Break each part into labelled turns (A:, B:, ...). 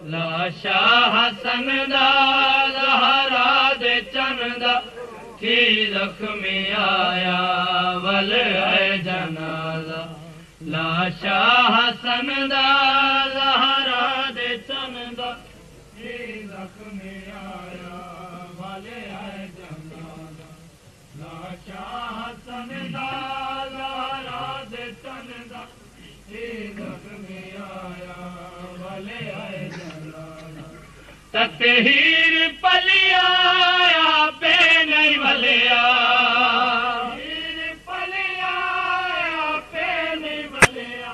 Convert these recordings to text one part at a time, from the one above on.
A: लाशा हसन दा ज़हरा दे चन दा थी ज़ख्मी आया वल है जनाजा लाशा हसन दा ज़हरा दे चन दा थी ज़ख्मी आया वल है जनाजा लाशा हसन दा ज़हरा दे चन दा थी ज़ख्मी आया वल है जनाजा ततहीर पलिया पे नहीं भलिया पलिया पे नहीं भलिया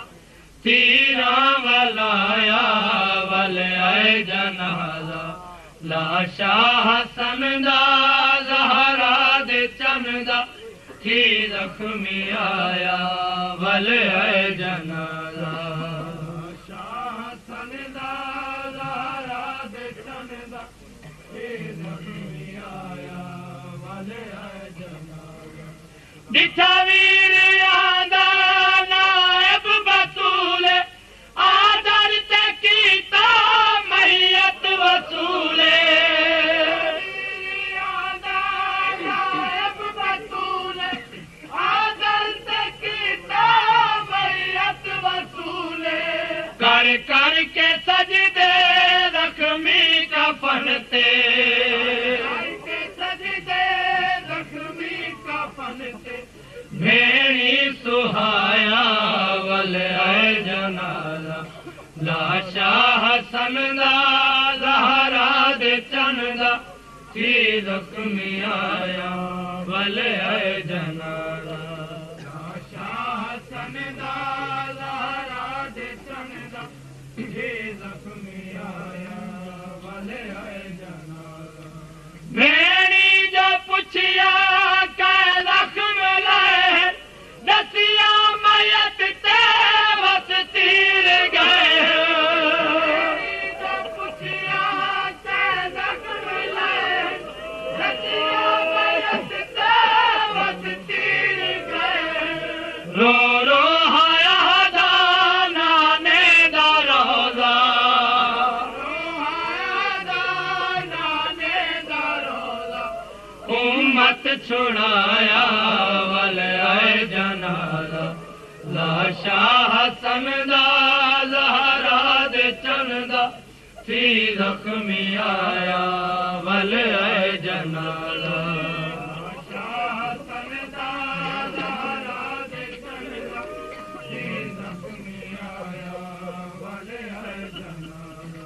A: तीरा वलाया वल आए जनाजा लाशा हसन दा ज़हरा दे चन दा थी ज़ख्मी आया वल आए जनाजा डिठा वीर आदा नायब बसूल आदर ते कीता मैयत वसूले आदा नायब बसूल आदर ते कीता मैयत वसूले कर कर के सजदे ज़ख्मी कफन ते भेणी सुहाया वल है जनाजा लाशा हसन दा ज़हरा दे चन दा थी ज़ख्मी आया वल है जनाजा लाशा हसन दा ज़हरा दे चन दा थी ज़ख्मी आया वल है जनाजा भेणी जो पुछिया दसिया मैयत ते बस तीर गए पुछिया दसिया मैयत ते बस तीर गए रो रो हाया दाना ने दा रोजा उम्मत छुड़ाया वल आए जनाजा लाशा हसन दा ज़हरा दे चन दा थी ज़ख्मी आया वल आए जनाजा लाशा हसन दा ज़हरा दे चन दा थी ज़ख्मी आया वल आए जनाजा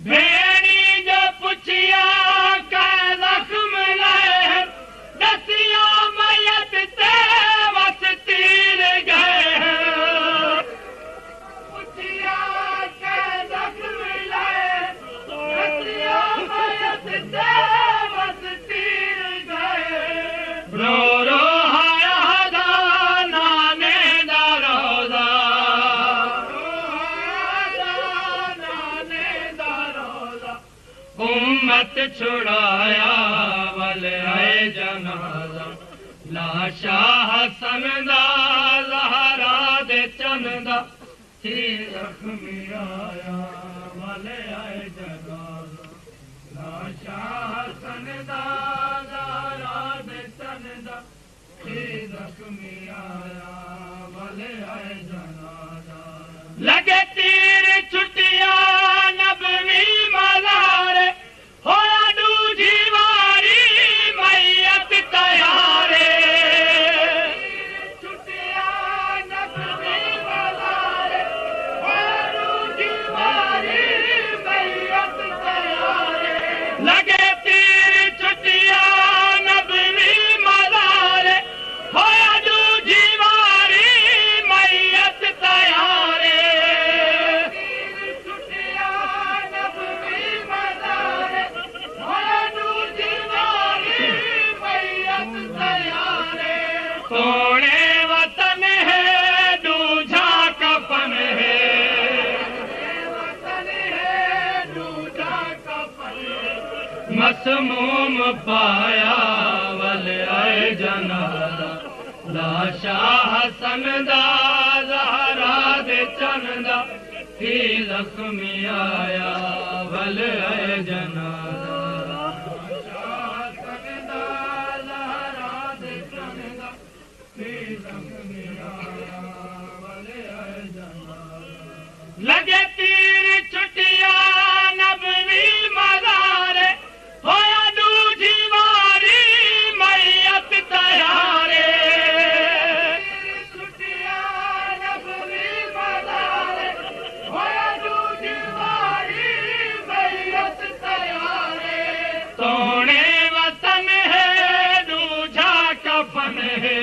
A: भेड़ी जो पुछिया कै ज़ख्म लाए दसिया मैयत ते बस तीर गए पुछिया कै ज़ख्म लाए दसिया मैयत ते बस तीर गए रो रो हाया दाना ने दा रोजा उम्मत छुड़ाया वल आए जनाजा लाशा हसन दा ज़हरा दे चन दा थी ज़ख्मी आया वल आए जनाजा लाशा हसन दा ज़हरा दे चन दा थी ज़ख्मी आया वल आए जनाजा लगे तीर छुटिया नबवी मज़ार होया दूजी वारी मैयत तैयारे छुटिया नबवी मज़ार होया दूजी वारी मैयत तैयारे लगे तीर छुटिया नबवी मज़ार होया दूजी वारी मैयत तैयारे सोने वतन है दूजा कफन है मसमूम पाया वल आए जनाजा लाशा हसन दा ज़हरा दे चन दा थी जख्मी आया वल है जनाजा लगे तीर छुटिया नबवी मज़ारे होया दूजी वारी मैयत तयारे छुटिया नबवी मज़ारे होया दूजी वारी मैयत तयारे सोने वतन है दूजा कफन है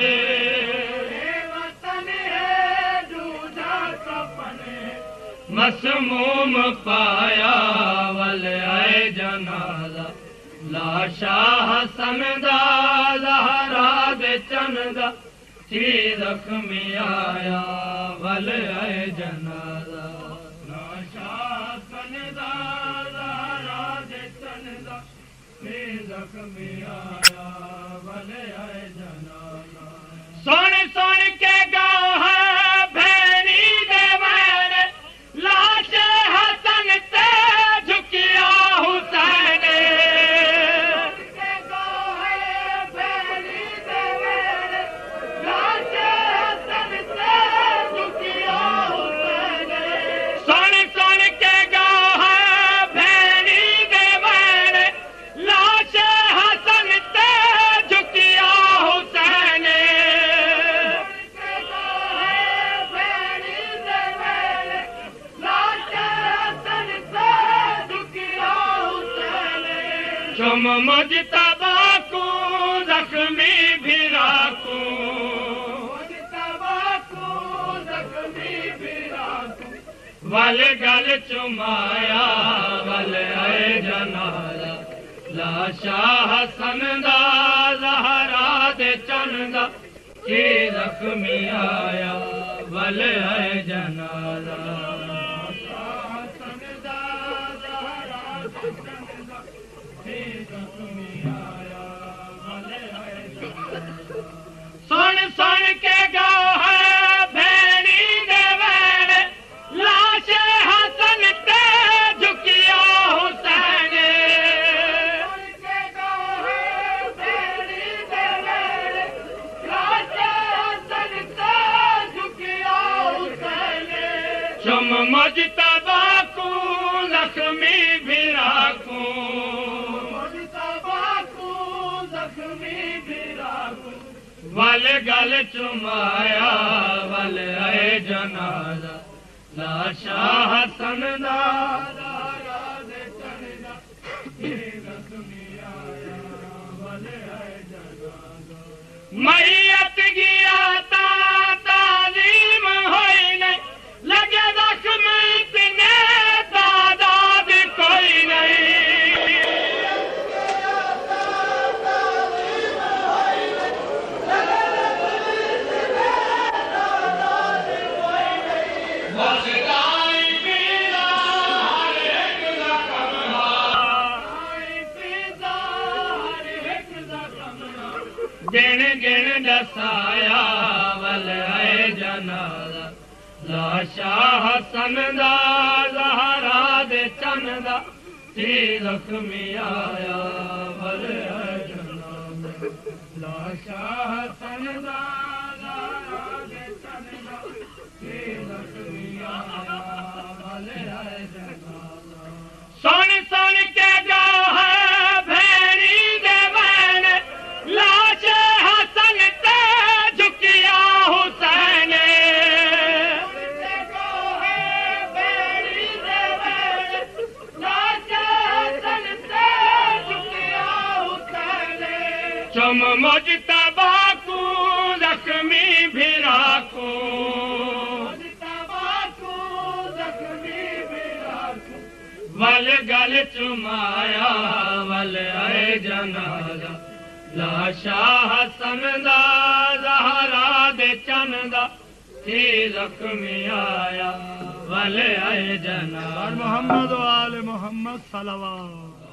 A: मसमूम पाया वल आए जनाजा लाशा हसन दा ज़हरा दे चंदा थी ज़ख्मी आया वल आए जनाजा लाशा हसन दा ज़हरा दे चंदा थी ज़ख्मी आया वल आए जनाजा सुन सुन के गाँव है भैनी दे वैर लाश हसन ते झुकिया हुसैन लाश हसन ते झुकिया हुसैन सुन सुन के गाँव है भैनी दे वैर लाश हसन ते झुकिया हुसैन चुम मुजतबा को जख्मी भिरा को वल गल चुमाया वल आए जनाजा लाशा हसन दा ज़हरा दे चंदा थी ज़ख्मी आया वल आए जनाजा सुन सुन के गाँव है भैनी दे वैर लाश हसन ते झुकिया हुसैन चुम मुजतबा को ज़ख्मी भिरा को वल गल चुमाया वल आए जनाजा लाशा हसन दा ज़हरा दे चंदा थी ज़ख्मी आया वल आए जनाजा मैयत गिया ताज़ीम होई नहीं लगे ज़ख्म इतने तादाद कोई नहीं गिण गिण दसाया वल आए जनाजा लाशा हसन दा ज़हरा दे चंदा थी ज़ख्मी आया वल आए जनाजा लाशा हसन दा ज़हरा दे चंदा थी ज़ख्मी आया वल आए जनाजा सुन सुन के गाँव है भैनी दे वैन लाश हसन ते झुकिया हुसैन चुम मुजतबा को ज़ख्मी भिरा को वल गल चुमाया वल आए जनाजा लाशा हसन दा ज़हरा दे चंदा थी ज़ख्मी आया वल आए जनाजा
B: मोहम्मद वाले मोहम्मद सलवात।